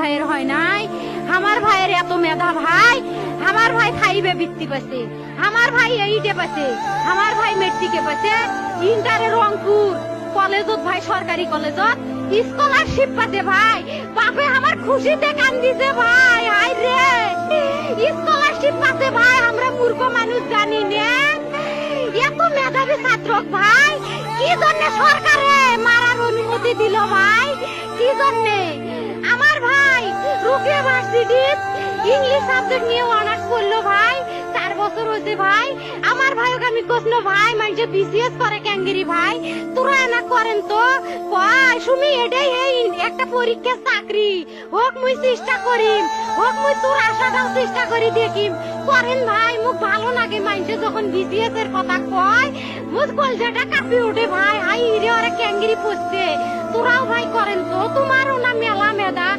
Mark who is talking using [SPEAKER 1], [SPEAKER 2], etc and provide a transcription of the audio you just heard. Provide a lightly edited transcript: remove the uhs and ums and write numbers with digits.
[SPEAKER 1] ভাইয়ের হয় নাই। আমার ভাইয়ের এত মেধা ভাই, আমার ভাই খাইবে বৃত্তি পাচ্ছে, আমার ভাই এইটে পাচ্ছে, আমার ভাই মেট্রিকে পাচ্ছে, ইন্টারে রংপুর কলেজত ভাই, সরকারি কলেজত স্কলারশিপ পাচ্ছে ভাই। বাপে আমার খুশিতে কান্দিছে ভাই, হাই রে স্কলারশিপ পাচ্ছে ভাই। আমরা মূর্খ মানুষ জানি না এত মেধাবী ছাত্র ভাই কি জন্য সরকারে মারার অনুমতি দিল ভাই, কি জন্য? আমার ভাই রুকিয়া ভার্সিটি ইংলিশ সাবজেক্ট নিয়ে অনার্স করলো ভাই, 4 বছর হয়েছে ভাই। আমার ভাইকে আমি কইনো ভাই মানে বিসিএস করে ক্যাঙ্গেরি ভাই, তোরা না করেন তো ভাই শুনি এটাই এই একটা পরীক্ষা চাকরি হোক, মুই চেষ্টা করিম, হোক মুই তোর আশাটাও চেষ্টা করি দেখিম। করেন ভাই, মুখ ভালো লাগে মাইনছে যখন বিসিএস এর কথা কয়, মুখ কলজাটা কাঁপি ওঠে ভাই। হাই রে ওরা ক্যাঙ্গেরি পড়ছে, তোরাও ভাই করেন তো, তোমারও না মেলা মেধা।